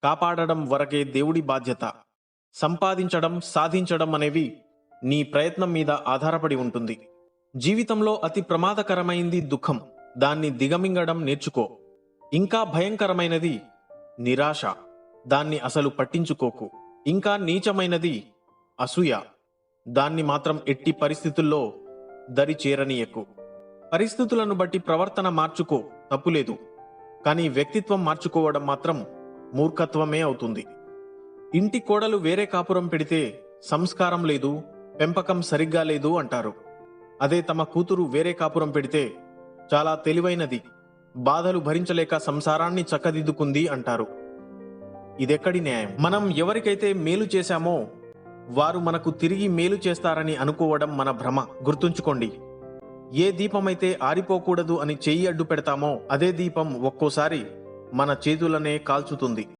కాపాడడం వరకే దేవుడి బాధ్యత. సంపాదించడం, సాధించడం అనేవి నీ ప్రయత్నం మీద ఆధారపడి ఉంటుంది. జీవితంలో అతి ప్రమాదకరమైంది దుఃఖం. దాన్ని దిగమింగడం నేర్చుకో. ఇంకా భయంకరమైనది నిరాశ. దాన్ని అసలు పట్టించుకోకు. ఇంకా నీచమైనది అసూయ. దాన్ని మాత్రం ఎట్టి పరిస్థితుల్లో దరి చేరనీయకు. పరిస్థితులను బట్టి ప్రవర్తన మార్చుకో, తప్పులేదు. కానీ వ్యక్తిత్వం మార్చుకోవడం మాత్రం మూర్ఖత్వమే అవుతుంది. ఇంటి కోడలు వేరే కాపురం పెడితే సంస్కారం లేదు, పెంపకం సరిగ్గా లేదు అంటారు. అదే తమ కూతురు వేరే కాపురం పెడితే చాలా తెలివైనది, బాధలు భరించలేక సంసారాన్ని చక్కదిద్దుకుంది అంటారు. ఇదెక్కడి న్యాయం? మనం ఎవరికైతే మేలు చేశామో వారు మనకు తిరిగి మేలు చేస్తారని అనుకోవడం మన భ్రమ. గుర్తుంచుకోండి, ఏ దీపమైతే ఆరిపోకూడదు అని చెయ్యి అడ్డు పెడతామో అదే దీపం ఒక్కోసారి మన చేతులనే కాల్చుతుంది.